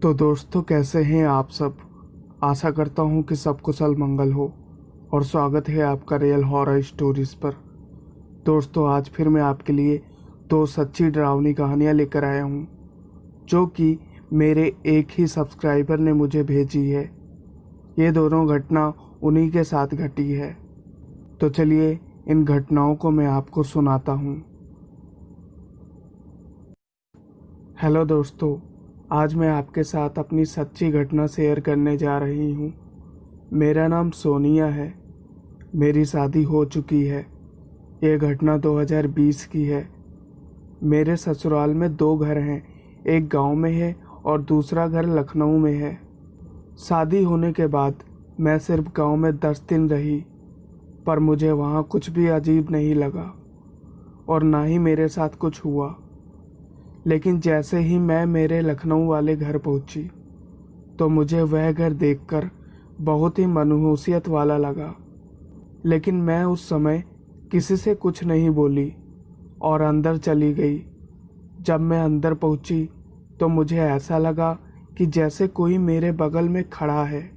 तो दोस्तों, कैसे हैं आप सब। आशा करता हूं कि सब कुशल मंगल हो और स्वागत है आपका रियल हॉरर स्टोरीज पर। दोस्तों, आज फिर मैं आपके लिए दो सच्ची डरावनी कहानियां लेकर आया हूं, जो कि मेरे एक ही सब्सक्राइबर ने मुझे भेजी है। ये दोनों घटना उन्हीं के साथ घटी है। तो चलिए इन घटनाओं को मैं आपको सुनाता हूं। हेलो दोस्तों, आज मैं आपके साथ अपनी सच्ची घटना शेयर करने जा रही हूँ। मेरा नाम सोनिया है। मेरी शादी हो चुकी है। ये घटना 2020 की है। मेरे ससुराल में दो घर हैं, एक गांव में है और दूसरा घर लखनऊ में है। शादी होने के बाद मैं सिर्फ गांव में 10 दिन रही, पर मुझे वहाँ कुछ भी अजीब नहीं लगा और ना ही मेरे साथ कुछ हुआ। लेकिन जैसे ही मैं मेरे लखनऊ वाले घर पहुंची, तो मुझे वह घर देखकर बहुत ही मनहूसियत वाला लगा। लेकिन मैं उस समय किसी से कुछ नहीं बोली और अंदर चली गई। जब मैं अंदर पहुंची तो मुझे ऐसा लगा कि जैसे कोई मेरे बगल में खड़ा है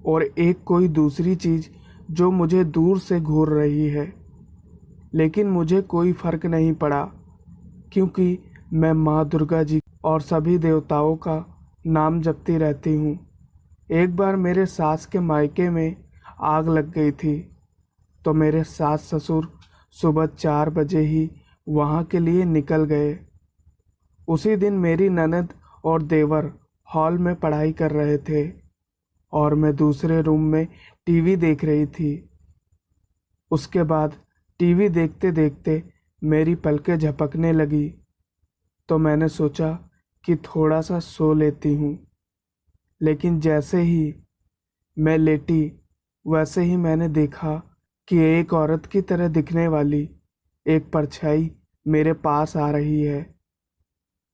और एक कोई दूसरी चीज़ जो मुझे दूर से घूर रही है। लेकिन मुझे कोई फर्क नहीं पड़ा, क्योंकि मैं माँ दुर्गा जी और सभी देवताओं का नाम जपती रहती हूँ। एक बार मेरे सास के मायके में आग लग गई थी, तो मेरे सास ससुर सुबह 4 बजे ही वहाँ के लिए निकल गए। उसी दिन मेरी ननद और देवर हॉल में पढ़ाई कर रहे थे और मैं दूसरे रूम में टीवी देख रही थी। उसके बाद टीवी देखते देखते मेरी पलकें झपकने लगी, तो मैंने सोचा कि थोड़ा सा सो लेती हूँ। लेकिन जैसे ही मैं लेटी, वैसे ही मैंने देखा कि एक औरत की तरह दिखने वाली एक परछाई मेरे पास आ रही है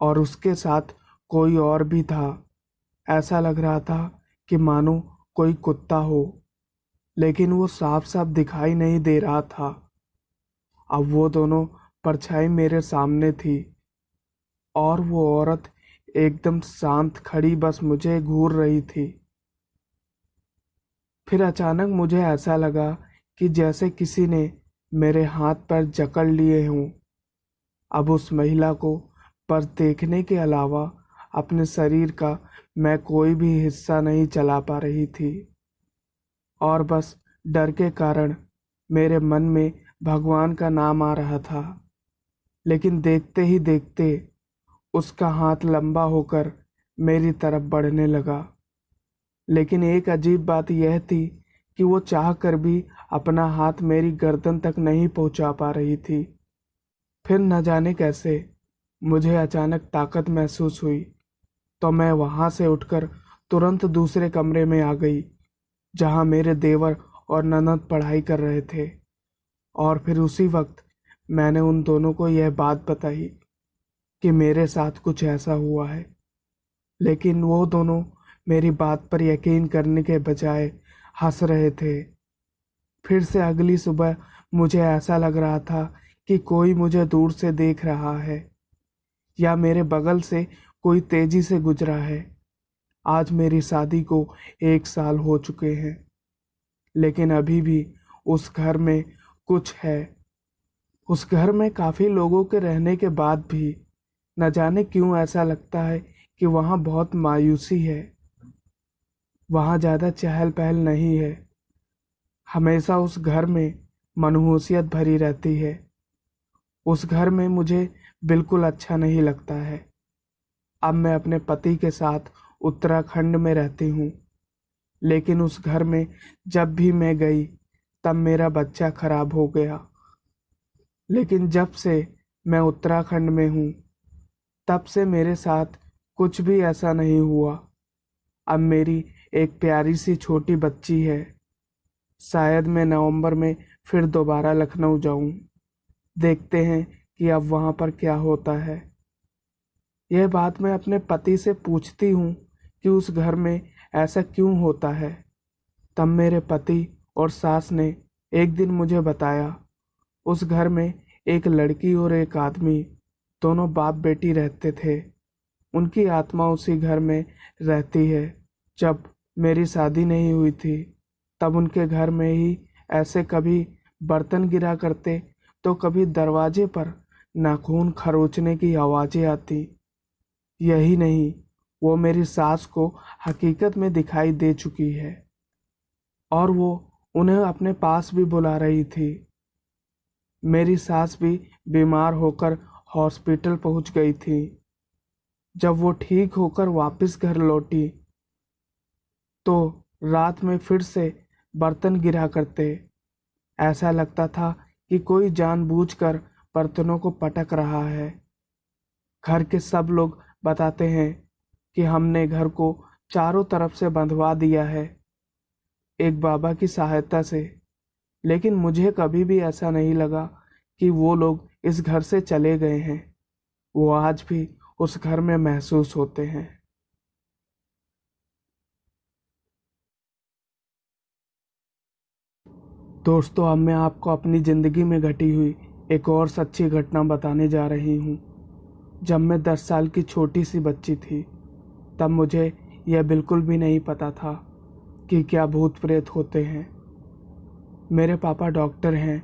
और उसके साथ कोई और भी था। ऐसा लग रहा था कि मानो कोई कुत्ता हो, लेकिन वो साफ साफ दिखाई नहीं दे रहा था। अब वो दोनों परछाई मेरे सामने थी और वो औरत एकदम शांत खड़ी बस मुझे घूर रही थी। फिर अचानक मुझे ऐसा लगा कि जैसे किसी ने मेरे हाथ पैर जकड़ लिए हों। अब उस महिला को बस देखने के अलावा अपने शरीर का मैं कोई भी हिस्सा नहीं चला पा रही थी, और बस डर के कारण मेरे मन में भगवान का नाम आ रहा था। लेकिन देखते ही देखते उसका हाथ लंबा होकर मेरी तरफ बढ़ने लगा। लेकिन एक अजीब बात यह थी कि वो चाह कर भी अपना हाथ मेरी गर्दन तक नहीं पहुंचा पा रही थी। फिर न जाने कैसे मुझे अचानक ताकत महसूस हुई, तो मैं वहां से उठकर तुरंत दूसरे कमरे में आ गई, जहां मेरे देवर और ननद पढ़ाई कर रहे थे। और फिर उसी वक्त मैंने उन दोनों को यह बात बताई कि मेरे साथ कुछ ऐसा हुआ है। लेकिन वो दोनों मेरी बात पर यकीन करने के बजाय हंस रहे थे। फिर से अगली सुबह मुझे ऐसा लग रहा था कि कोई मुझे दूर से देख रहा है या मेरे बगल से कोई तेजी से गुजरा है। आज मेरी शादी को 1 साल हो चुके हैं, लेकिन अभी भी उस घर में कुछ है। उस घर में काफी लोगों के रहने के बाद भी न जाने क्यों ऐसा लगता है कि वहाँ बहुत मायूसी है। वहाँ ज़्यादा चहल पहल नहीं है। हमेशा उस घर में मनहूसियत भरी रहती है। उस घर में मुझे बिल्कुल अच्छा नहीं लगता है। अब मैं अपने पति के साथ उत्तराखंड में रहती हूँ, लेकिन उस घर में जब भी मैं गई तब मेरा बच्चा खराब हो गया। लेकिन जब से मैं उत्तराखंड में हूँ, तब से मेरे साथ कुछ भी ऐसा नहीं हुआ। अब मेरी एक प्यारी सी छोटी बच्ची है। शायद मैं नवंबर में फिर दोबारा लखनऊ जाऊं। देखते हैं कि अब वहाँ पर क्या होता है। यह बात मैं अपने पति से पूछती हूँ कि उस घर में ऐसा क्यों होता है। तब मेरे पति और सास ने एक दिन मुझे बताया, उस घर में एक लड़की और एक आदमी, दोनों बाप बेटी रहते थे। उनकी आत्मा उसी घर में रहती है। जब मेरी शादी नहीं हुई थी तब उनके घर में ही ऐसे कभी बर्तन गिरा करते तो कभी दरवाजे पर नाखून खरोंचने की आवाजें आती। यही नहीं, वो मेरी सास को हकीकत में दिखाई दे चुकी है और वो उन्हें अपने पास भी बुला रही थी। मेरी सास भी बीमार होकर हॉस्पिटल पहुंच गई थी। जब वो ठीक होकर वापस घर लौटी तो रात में फिर से बर्तन गिरा करते। ऐसा लगता था कि कोई जानबूझकर बर्तनों को पटक रहा है। घर के सब लोग बताते हैं कि हमने घर को चारों तरफ से बंधवा दिया है, एक बाबा की सहायता से। लेकिन मुझे कभी भी ऐसा नहीं लगा कि वो लोग इस घर से चले गए हैं। वो आज भी उस घर में महसूस होते हैं। दोस्तों, अब मैं आपको अपनी ज़िंदगी में घटी हुई एक और सच्ची घटना बताने जा रही हूँ। जब मैं 10 साल की छोटी सी बच्ची थी तब मुझे यह बिल्कुल भी नहीं पता था कि क्या भूत प्रेत होते हैं। मेरे पापा डॉक्टर हैं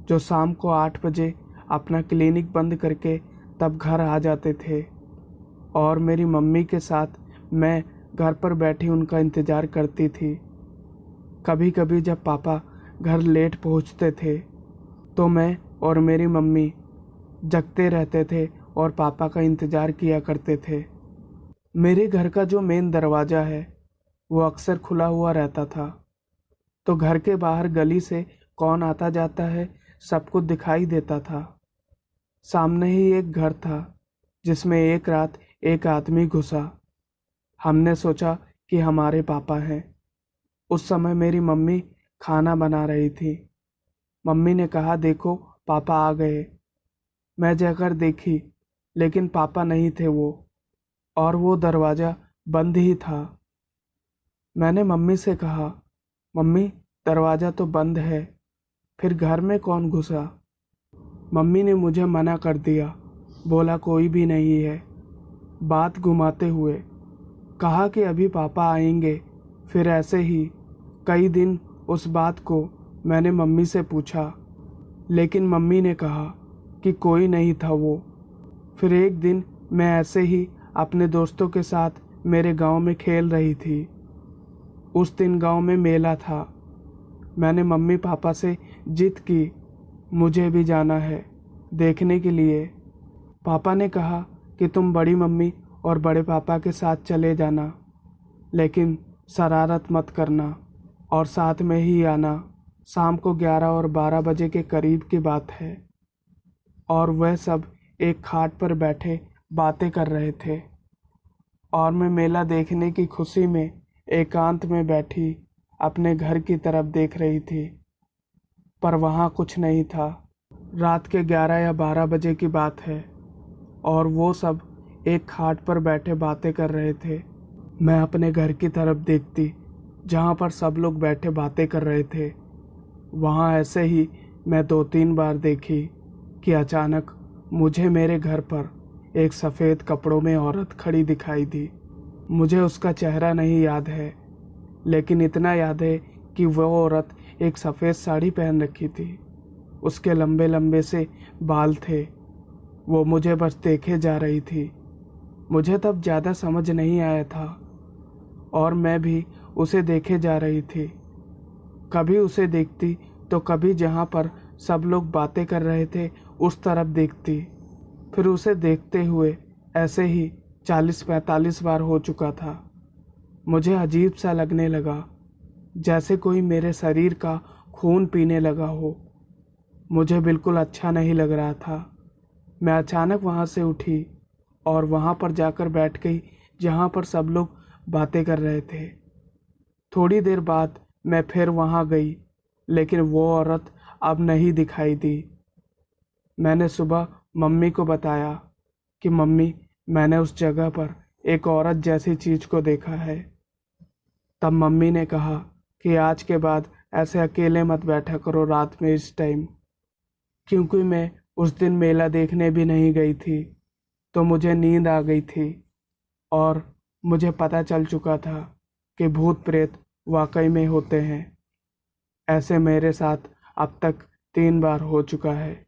जो शाम को 8 बजे अपना क्लिनिक बंद करके तब घर आ जाते थे और मेरी मम्मी के साथ मैं घर पर बैठी उनका इंतज़ार करती थी। कभी कभी जब पापा घर लेट पहुंचते थे तो मैं और मेरी मम्मी जगते रहते थे और पापा का इंतज़ार किया करते थे। मेरे घर का जो मेन दरवाज़ा है वो अक्सर खुला हुआ रहता था, तो घर के बाहर गली से कौन आता जाता है सबको दिखाई देता था। सामने ही एक घर था जिसमें एक रात एक आदमी घुसा। हमने सोचा कि हमारे पापा हैं। उस समय मेरी मम्मी खाना बना रही थी। मम्मी ने कहा, देखो पापा आ गए। मैं जाकर देखी, लेकिन पापा नहीं थे वो, और वो दरवाज़ा बंद ही था। मैंने मम्मी से कहा, मम्मी दरवाज़ा तो बंद है, फिर घर में कौन घुसा? मम्मी ने मुझे मना कर दिया, बोला कोई भी नहीं है। बात घुमाते हुए कहा कि अभी पापा आएंगे। फिर ऐसे ही कई दिन उस बात को मैंने मम्मी से पूछा, लेकिन मम्मी ने कहा कि कोई नहीं था वो। फिर एक दिन मैं ऐसे ही अपने दोस्तों के साथ मेरे गांव में खेल रही थी। उस दिन गांव में मेला था। मैंने मम्मी पापा से जिद की, मुझे भी जाना है देखने के लिए। पापा ने कहा कि तुम बड़ी मम्मी और बड़े पापा के साथ चले जाना, लेकिन शरारत मत करना और साथ में ही आना। शाम को 11 और 12 बजे के करीब की बात है और वह सब एक खाट पर बैठे बातें कर रहे थे और मैं मेला देखने की खुशी में एकांत में बैठी अपने घर की तरफ देख रही थी, पर वहाँ कुछ नहीं था। रात के 11 या 12 बजे की बात है और वो सब एक खाट पर बैठे बातें कर रहे थे। मैं अपने घर की तरफ देखती जहाँ पर सब लोग बैठे बातें कर रहे थे। वहाँ ऐसे ही मैं 2-3 बार देखी कि अचानक मुझे मेरे घर पर एक सफ़ेद कपड़ों में औरत खड़ी दिखाई दी। मुझे उसका चेहरा नहीं याद है, लेकिन इतना याद है कि वह औरत एक सफ़ेद साड़ी पहन रखी थी। उसके लंबे लंबे से बाल थे। वो मुझे बस देखे जा रही थी। मुझे तब ज़्यादा समझ नहीं आया था और मैं भी उसे देखे जा रही थी। कभी उसे देखती तो कभी जहाँ पर सब लोग बातें कर रहे थे उस तरफ देखती। फिर उसे देखते हुए ऐसे ही 40-45 बार हो चुका था। मुझे अजीब सा लगने लगा, जैसे कोई मेरे शरीर का खून पीने लगा हो। मुझे बिल्कुल अच्छा नहीं लग रहा था। मैं अचानक वहाँ से उठी और वहाँ पर जाकर बैठ गई जहाँ पर सब लोग बातें कर रहे थे। थोड़ी देर बाद मैं फिर वहाँ गई, लेकिन वो औरत अब नहीं दिखाई दी। मैंने सुबह मम्मी को बताया कि मम्मी, मैंने उस जगह पर एक औरत जैसी चीज़ को देखा है। तब मम्मी ने कहा कि आज के बाद ऐसे अकेले मत बैठा करो रात में इस टाइम, क्योंकि मैं उस दिन मेला देखने भी नहीं गई थी तो मुझे नींद आ गई थी। और मुझे पता चल चुका था कि भूत प्रेत वाकई में होते हैं। ऐसे मेरे साथ अब तक 3 बार हो चुका है।